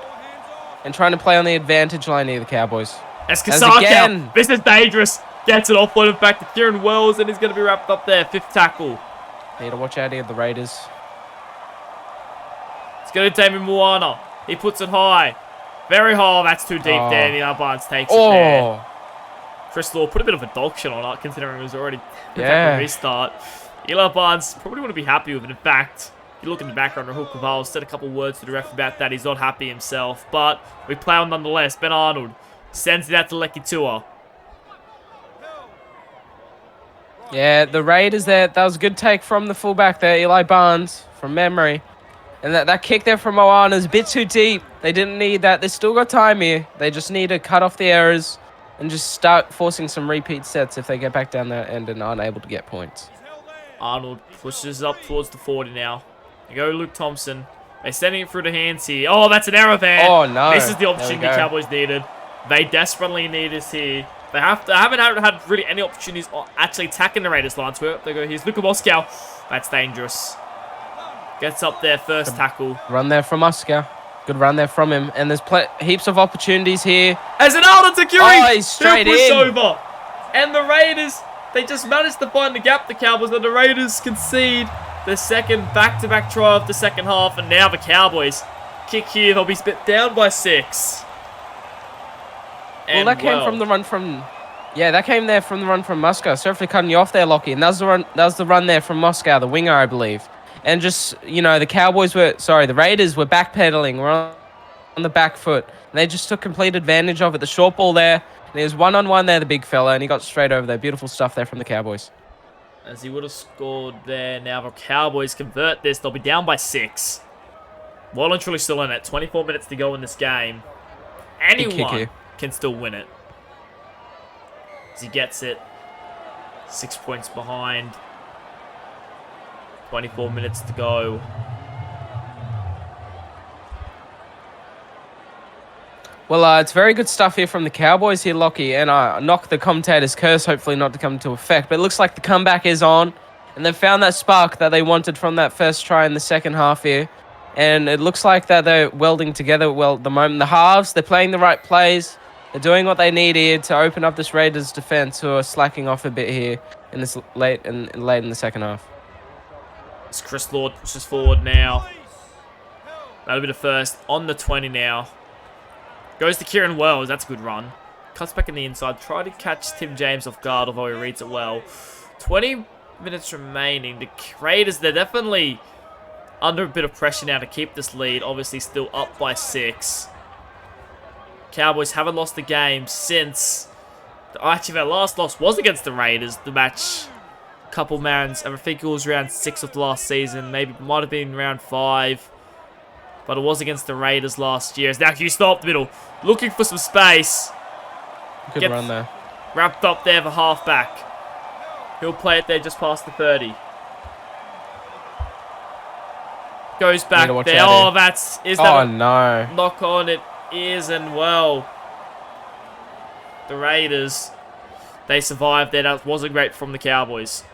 S2: and trying to play on the advantage line here, the Cowboys.
S1: That's Kasaka. This is dangerous. Gets it offloaded back to Kieran Wells, and he's going to be wrapped up there. 5th tackle.
S2: Need to watch out here, the Raiders.
S1: It's going to Damien Moana. He puts it high. Very high. That's too deep there. Eli Barnes takes it there. Chris Law put a bit of a dog shit on it, considering it was already a restart. Eli Barnes probably wouldn't be happy with it. In fact, if you look in the background, Rahul Kaval said a couple words to the ref about that. He's not happy himself, but we play on nonetheless. Ben Arnold sends it out to Lecky Tua.
S2: Yeah, the Raiders there. That was a good take from the fullback there, Eli Barnes, from memory. And that kick there from Moana is a bit too deep. They didn't need that. They still got time here. They just need to cut off the errors and just start forcing some repeat sets if they get back down that end and aren't able to get points.
S1: Arnold pushes up towards the 40 now. They go Luke Thompson. They're sending it through the hands here. Oh, that's an error there.
S2: Oh, no.
S1: This is the opportunity the Cowboys needed. They desperately need this here. They haven't had really any opportunities actually attacking the Raiders line. So they go, here's Luka Moscow. That's dangerous. Gets up there, first tackle.
S2: Run there from Moscow. Good run there from him. And there's heaps of opportunities here.
S1: As an Alden Takuri!
S2: Oh, he's straight in.
S1: Over. And the Raiders, they just managed to find the gap, the Cowboys, and the Raiders concede the second back-to-back try of the second half. And now the Cowboys kick here. They'll be split down by 6.
S2: Well, that came from the run from... Yeah, that came there from the run from Moscow. Sorry for cutting you off there, Lockie. And that was the run there from Moscow, the winger, I believe. And just, the Raiders were backpedaling. We're on the back foot. And they just took complete advantage of it. The short ball there. And he was one-on-one there, the big fella. And he got straight over there. Beautiful stuff there from the Cowboys.
S1: As he would have scored there. Now the Cowboys convert this. They'll be down by 6. Well and truly still in it. 24 minutes to go in this game. Anyone can still win it. As he gets it. 6 points behind. 24 minutes to go.
S2: Well, it's very good stuff here from the Cowboys here, Lockie. And I knock the commentator's curse, hopefully not to come into effect. But it looks like the comeback is on. And they've found that spark that they wanted from that first try in the second half here. And it looks like that they're welding together well at the moment. The halves, they're playing the right plays. They're doing what they need here to open up this Raiders defense, who are slacking off a bit here in this late in the second half.
S1: As Chris Lord pushes forward now. That'll be the first on the 20 now. Goes to Kieran Wells. That's a good run. Cuts back in the inside. Try to catch Tim James off guard, although he reads it well. 20 minutes remaining. The Raiders, they're definitely under a bit of pressure now to keep this lead. Obviously still up by 6. Cowboys haven't lost the game since... Actually, their last loss was against the Raiders. The match... Couple rounds. I think it was round 6 of the last season. Maybe it might have been round 5. But it was against the Raiders last year. As now Hugh stop the middle. Looking for some space.
S2: Good run there.
S1: Wrapped up there for halfback. He'll play it there just past the 30. Goes back there. Oh, that's...
S2: Oh, no.
S1: Knock on. It is and well. The Raiders, they survived there. That wasn't great from the Cowboys.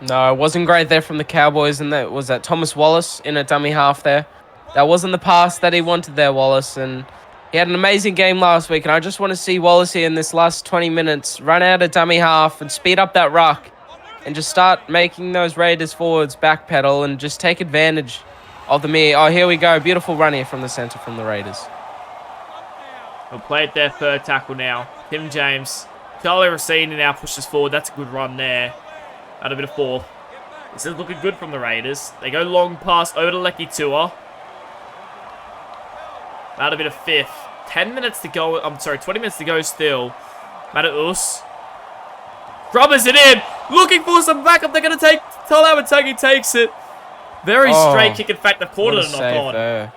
S2: No, it wasn't great there from the Cowboys. And that was Thomas Wallace in a dummy half there. That wasn't the pass that he wanted there, Wallace. And he had an amazing game last week. And I just want to see Wallace here in this last 20 minutes run out a dummy half and speed up that ruck. And just start making those Raiders forwards backpedal and just take advantage of the mere. Oh, here we go. Beautiful run here from the center from the Raiders.
S1: We'll play it there, third tackle now. Tim James. Charlie Rossini now pushes forward. That's a good run there. Out a bit of 4th. This is looking good from the Raiders. They go long pass over to Lecky Tua. Out a bit of 5th. 10 minutes to go. I'm sorry, 20 minutes to go still. Mataus. Grubbers it in. Looking for some backup. They're going to take... Talao Matagi takes it. Very straight kick. In fact, they've caught it a knock on.
S2: There.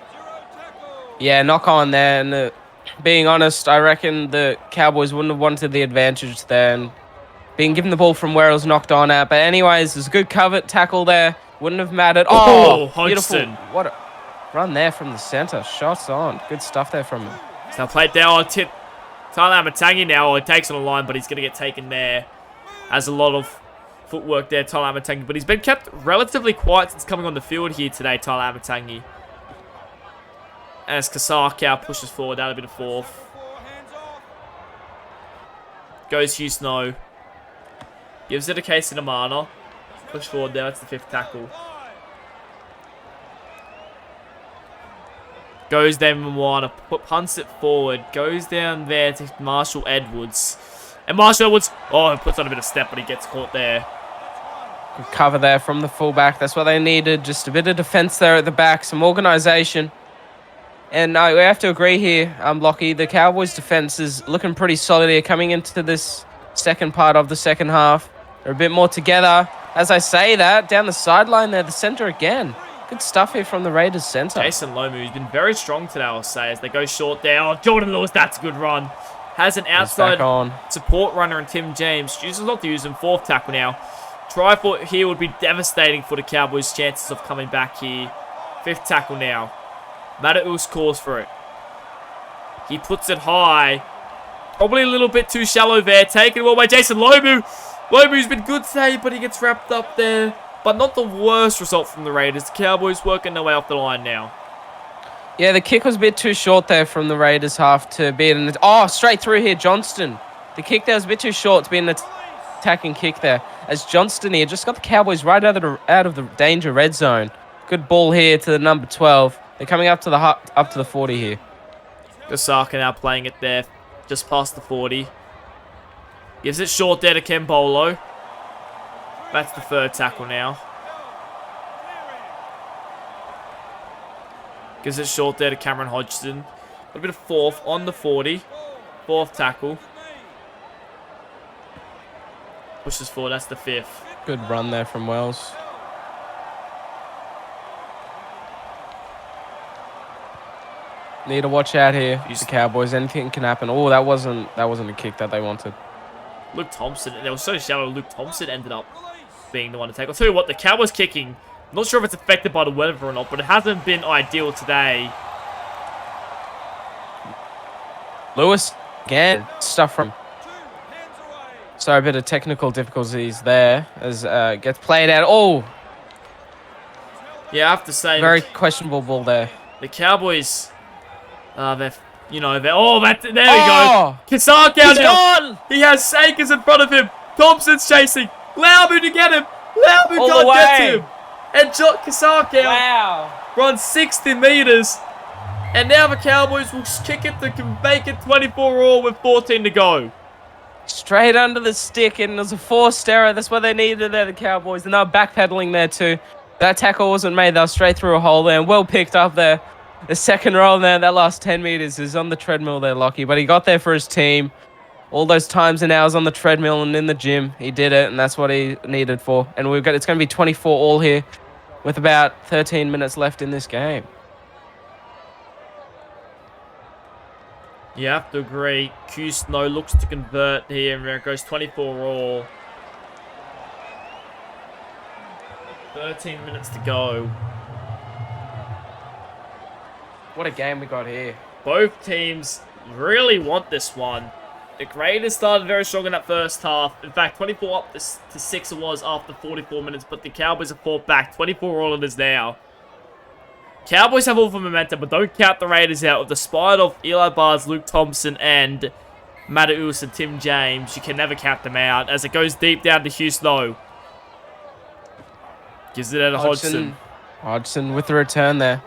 S2: Yeah, knock on there. And being honest, I reckon the Cowboys wouldn't have wanted the advantage there. And being given the ball from where it was knocked on at. But anyways, there's a good cover tackle there. Wouldn't have mattered.
S1: Oh,
S2: beautiful.
S1: Hodgson.
S2: What a run there from the center. Shots on. Good stuff there from him.
S1: So played down on tip. Tyler Amatangi now. He takes on the line, but he's going to get taken there. Has a lot of footwork there, Tyler Amatangi. But he's been kept relatively quiet since coming on the field here today, Tyler Amatangi. As Kasarkow pushes forward, that'll be the fourth. Goes Hugh Snow. Gives it a case in Amana. Push forward there, that's the fifth tackle. Goes down Moana, punts it forward. Goes down there to Marshall Edwards. And Marshall Edwards, he puts on a bit of step, but he gets caught there.
S2: Good cover there from the fullback. That's what they needed. Just a bit of defense there at the back. Some organisation. And we have to agree here, Lockie, the Cowboys' defense is looking pretty solid here coming into this second part of the second half. They're a bit more together. As I say that, down the sideline there, the centre again. Good stuff here from the Raiders centre.
S1: Jason Lomu, who's been very strong today, I'll say, as they go short there. Oh, Jordan Lewis, that's a good run. Has an outside support runner in Tim James. Chooses not to use him. Fourth tackle now. Try for here would be devastating for the Cowboys' chances of coming back here. Fifth tackle now. Mataus calls for it. He puts it high. Probably a little bit too shallow there. Taken away by Jason Lomu. Lomu's been good today, but he gets wrapped up there. But not the worst result from the Raiders. The Cowboys working their way off the line now.
S2: Yeah, the kick was a bit too short there from the Raiders half to be an... straight through here, Johnston. The kick there was a bit too short to be an attacking kick there. As Johnston here just got the Cowboys right out of the danger red zone. Good ball here to the number 12. They're coming up to the 40 here.
S1: Gasaka now playing it there, just past the 40. Gives it short there to Kembolo. That's the third tackle now. Gives it short there to Cameron Hodgson. A bit of fourth on the 40. Fourth tackle. Pushes forward, that's the fifth.
S2: Good run there from Wells. Need to watch out here. The Cowboys, anything can happen. Oh, that wasn't a kick that they wanted.
S1: Luke Thompson, they were so shallow, Luke Thompson ended up being the one to take. I'll tell you what, the Cowboys kicking, I'm not sure if it's affected by the weather or not, but it hasn't been ideal today.
S2: Lewis, again, stuff from... So a bit of technical difficulties there as gets played out. Oh!
S1: Yeah, I have to say...
S2: Very questionable ball there.
S1: The Cowboys... there we go. Kasarkow
S2: gone!
S1: He has Sakers in front of him. Thompson's chasing. Laumu to get him. Laumu can't get to him. And Kasarkow runs 60 meters. And now the Cowboys will kick it to make it 24 all with 14 to go.
S2: Straight under the stick, and there's a forced error. That's what they needed there, the Cowboys. And they're backpedaling there too. That tackle wasn't made. They were straight through a hole there, and well picked up there. The second roll there, that last 10 meters is on the treadmill there, Lockie. But he got there for his team. All those times and hours on the treadmill and in the gym, he did it, and that's what he needed for. And it's going to be 24 all here with about 13 minutes left in this game.
S1: You have to agree. Q Snow looks to convert here, and there it goes 24 all. 13 minutes to go.
S2: What a game we got here.
S1: Both teams really want this one. The Raiders started very strong in that first half. In fact, 24 up to 6 it was after 44 minutes, but the Cowboys have fought back. 24 all it is now. Cowboys have all the momentum, but don't count the Raiders out. Despite of Eli Barnes, Luke Thompson, and Mataus and Tim James, you can never count them out as it goes deep down to Hugh Snow. Gives it out to Hodgson.
S2: Hodgson with the return there.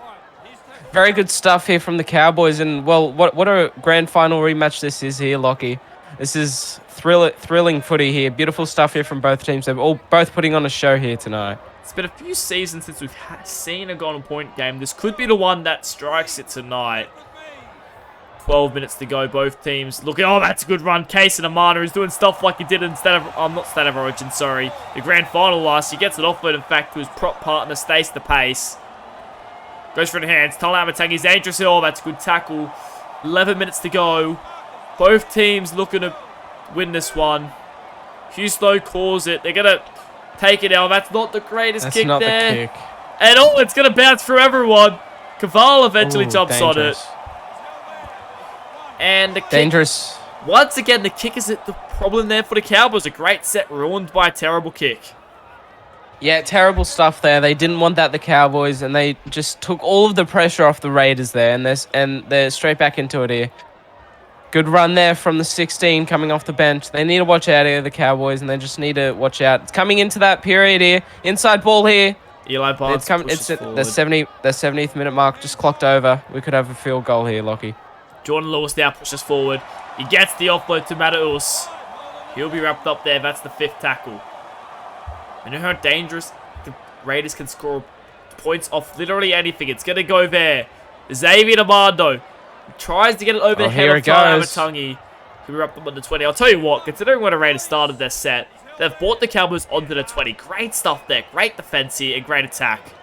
S2: Very good stuff here from the Cowboys, and well, what a grand final rematch this is here, Lockie. This is thrilling footy here. Beautiful stuff here from both teams. They're both putting on a show here tonight.
S1: It's been a few seasons since we've seen a golden point game. This could be the one that strikes it tonight. 12 minutes to go. Both teams looking. Oh, that's a good run. Case and Amana is doing stuff like he did in not State of Origin, sorry. The grand final last. He gets it offload, in fact, to his prop partner. Stays the pace. Goes for the hands. Tyler Amatangi's dangerous. Oh, that's a good tackle. 11 minutes to go. Both teams looking to win this one. Huslow calls it. They're going to take it out. That's not the greatest kick there.
S2: That's not the kick.
S1: And it's going to bounce through everyone. Caval eventually jumps on it. And the kick,
S2: dangerous.
S1: Once again, the kick is the problem there for the Cowboys. A great set ruined by a terrible kick.
S2: Yeah, terrible stuff there. They didn't want that, the Cowboys, and they just took all of the pressure off the Raiders there, and they're straight back into it here. Good run there from the 16 coming off the bench. They need to watch out here, the Cowboys, and they just need to watch out. It's coming into that period here. Inside ball here.
S1: Eli Barnes
S2: it's at the 70th minute mark, just clocked over. We could have a field goal here, Lockie.
S1: Jordan Lewis now pushes forward. He gets the offload to Mataus. He'll be wrapped up there. That's the 5th tackle. You know how dangerous the Raiders can score points off literally anything. It's going to go there. Xavier Armando tries to get it over the head of Amatangi. He'll be wrapped up on the 20. I'll tell you what, considering when the Raiders started their set, they've brought the Cowboys onto the 20. Great stuff there. Great defense here and great attack.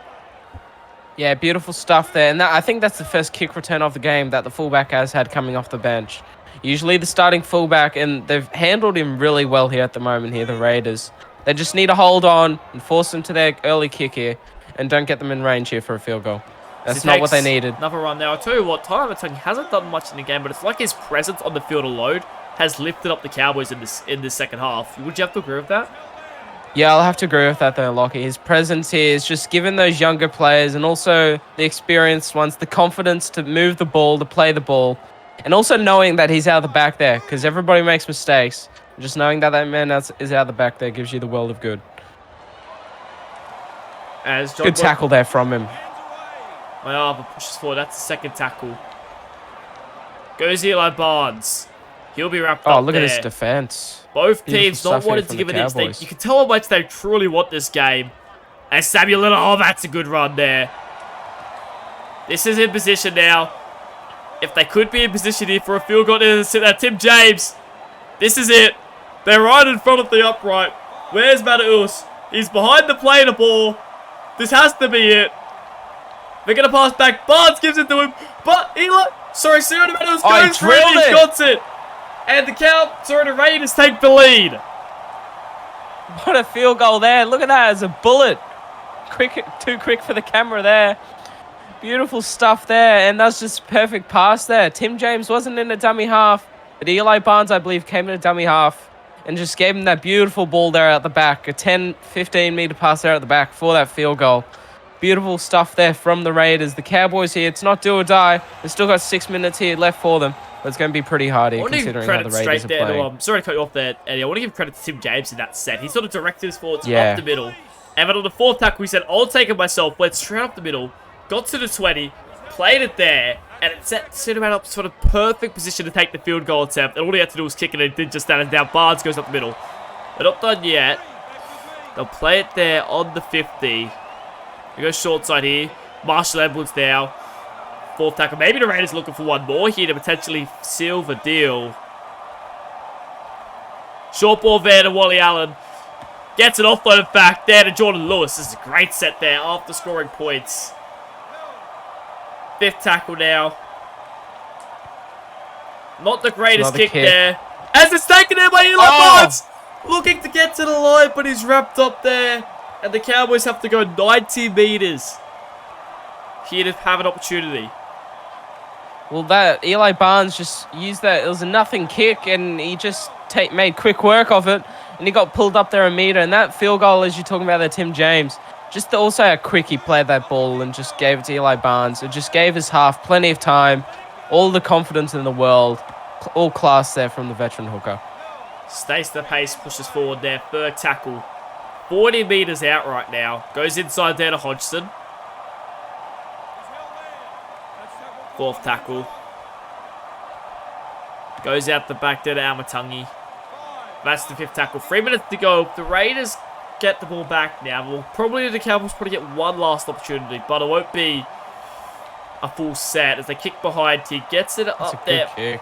S2: Yeah, beautiful stuff there. And I think that's the first kick return of the game that the fullback has had coming off the bench. Usually the starting fullback, and they've handled him really well here at the moment here, the Raiders. They just need to hold on and force them to their early kick here and don't get them in range here for a field goal. That's not what they needed. Another
S1: run there. I'll tell you what, Tyler Amatangi hasn't done much in the game, but it's like his presence on the field alone has lifted up the Cowboys in this second half. Would you have to agree with that?
S2: Yeah, I'll have to agree with that though, Lockie. His presence here is just giving those younger players and also the experienced ones the confidence to move the ball, to play the ball, and also knowing that he's out the back there because everybody makes mistakes. Just knowing that man is out the back there gives you the world of good. Good tackle there from him.
S1: Mayava pushes forward. That's the 2nd tackle. Goes Eli Barnes. He'll be wrapped up.
S2: Oh, look at his defense.
S1: Both teams not wanting to give it instinct. You can tell how much they truly want this game. And Samuel Little, that's a good run there. This is in position now. If they could be in position here for a field goal, Tim James. This is it. They're right in front of the upright. Where's Mataus? He's behind the play of the ball. This has to be it. They're going to pass back. Barnes gives it to him. But Cyril Mataus goes for it. He got it. And the Raiders take the lead.
S2: What a field goal there. Look at that as a bullet. Too quick for the camera there. Beautiful stuff there. And that's just perfect pass there. Tim James wasn't in a dummy half. But Eli Barnes, I believe, came in a dummy half. And just gave him that beautiful ball there at the back. A 10-15 meter pass there at the back for that field goal. Beautiful stuff there from the Raiders. The Cowboys here, it's not do or die. They've still got 6 minutes here left for them. But it's going to be pretty hard here considering how the Raiders are playing.
S1: Sorry to cut you off there, Eddie. I want to give credit to Tim James in that set. He sort of directed his forwards up the middle. And then on the 4th tackle, he said, I'll take it myself. Went straight up the middle. Got to the 20. Played it there. And it set him up sort of perfect position to take the field goal attempt. And all he had to do was kick it, and it did just that. And now Barnes goes up the middle. They're not done yet. They'll play it there on the 50. We go short side here. Marshall Edwards now. 4th tackle. Maybe the Raiders looking for one more here to potentially seal the deal. Short ball there to Wally Allen. Gets it offloaded back there to Jordan Lewis. This is a great set there after scoring points. 5th tackle now. Not the greatest kick there. As it's taken there by Eli Barnes. Looking to get to the line, but he's wrapped up there. And the Cowboys have to go 90 meters here to have an opportunity.
S2: Well, that Eli Barnes just used that. It was a nothing kick, and he just made quick work of it. And he got pulled up there a meter. And that field goal, as you're talking about there, Tim James, just also how quick he played that ball and just gave it to Eli Barnes. It just gave his half plenty of time, all the confidence in the world, all class there from the veteran hooker.
S1: Stays the pace, pushes forward there. 3rd tackle. 40 meters out right now. Goes inside there to Hodgson. 4th tackle. Goes out the back there to Amatangi. That's the 5th tackle. 3 minutes to go. The Raiders get the ball back now. Well, probably the Cowboys probably get one last opportunity, but it won't be a full set as they kick behind. He gets it up there.
S2: Kick.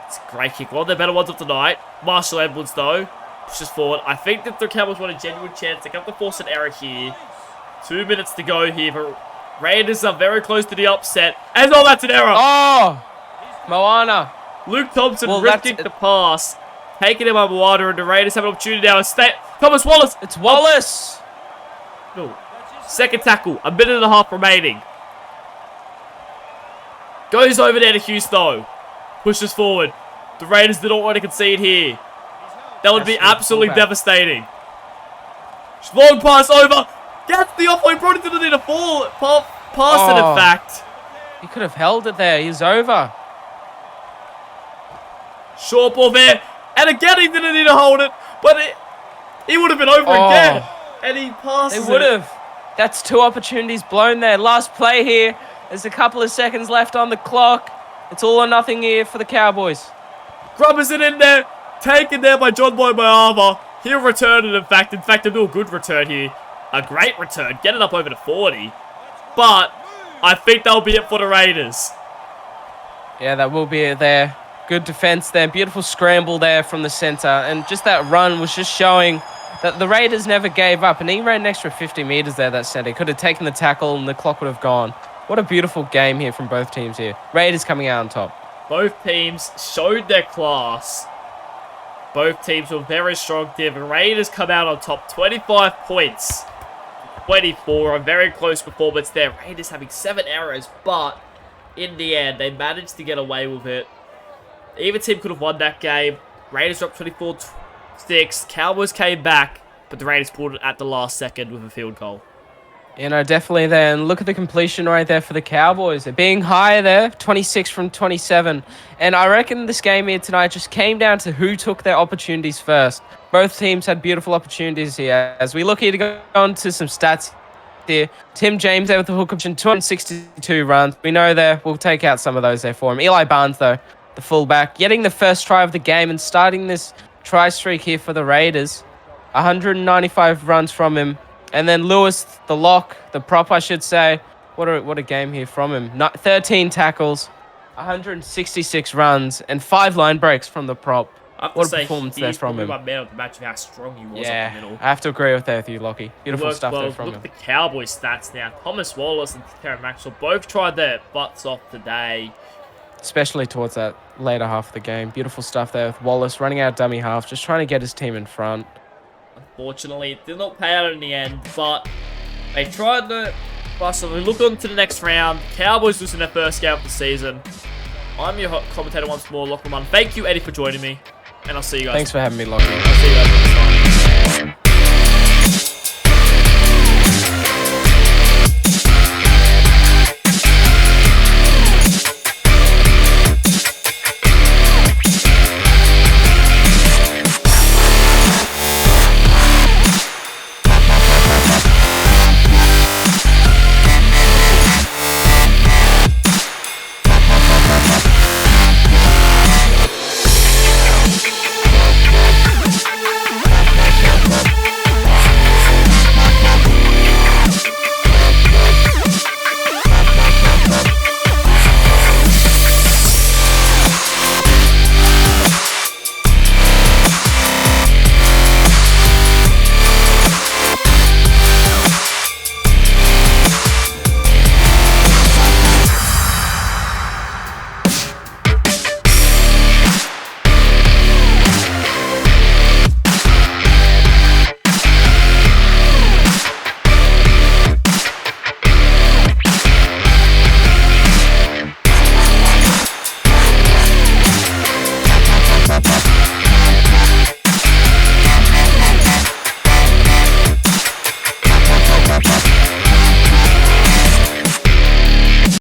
S1: It's a great kick. One of the better ones of the night. Marshall Edwards, though, pushes forward. I think that the Cowboys want a genuine chance. They have to force an error here. 2 minutes to go here. But Raiders are very close to the upset. And that's an error.
S2: Oh, Moana.
S1: Luke Thompson ripped the pass. Taking him over water, and the Raiders have an opportunity now. Thomas Wallace.
S2: It's Wallace.
S1: No. Second tackle. A minute and a half remaining. Goes over there to Hughes, though. Pushes forward. The Raiders do not want to concede here. That would be absolutely devastating. Long pass over. Gets the offload. Probably didn't need a fall. Pass it, in fact.
S2: He could have held it there. He's over.
S1: Short ball there. And again, he didn't need to hold it. But he would have been over again. And he passes
S2: They would have. That's 2 opportunities blown there. Last play here. There's a couple of seconds left on the clock. It's all or nothing here for the Cowboys.
S1: Grubbers it in there. Taken there by John Boy Mayava. He'll return it, in fact. In fact, he'll do a good return here. A great return. Get it up over to 40. But I think that'll be it for the Raiders.
S2: Yeah, that will be it there. Good defense there. Beautiful scramble there from the center. And just that run was just showing that the Raiders never gave up. And he ran an extra 50 meters there, that center. He could have taken the tackle and the clock would have gone. What a beautiful game here from both teams here. Raiders coming out on top.
S1: Both teams showed their class. Both teams were very strong. The Raiders come out on top. 25 points. 24. A very close performance there. Raiders having 7 errors. But in the end, they managed to get away with it. Either team could have won that game. Raiders dropped 24-6. Cowboys came back. But the Raiders pulled it at the last second with a field goal.
S2: You know, definitely there. And look at the completion right there for the Cowboys. They're being higher there, 26 from 27. And I reckon this game here tonight just came down to who took their opportunities first. Both teams had beautiful opportunities here. As we look here to go on to some stats here. Tim James there with the hook option, 262 runs. We know there, we'll take out some of those there for him. Eli Barnes, though, the fullback, getting the first try of the game and starting this try streak here for the Raiders. 195 runs from him. And then Lewis, the lock, the prop, I should say. What a game here from him. 13 tackles, 166 runs, and 5 line breaks from the prop. What a performance there from him.
S1: My man of the match of how strong he was
S2: Yeah,
S1: up the middle.
S2: I have to agree with that with you, Lockie. Beautiful stuff there from him.
S1: Look at the Cowboys stats now. Thomas Wallace and Terry Maxwell both tried their butts off today.
S2: Especially towards that later half of the game. Beautiful stuff there with Wallace running out dummy half, just trying to get his team in front.
S1: Unfortunately, it did not pay out in the end, but they tried to bust them. We look on to the next round. Cowboys losing their first game of the season. I'm your commentator once more, Lachlan. Thank you, Eddie, for joining me, and I'll see you guys.
S2: Thanks for having me, Lockie.
S1: I'll see you guys.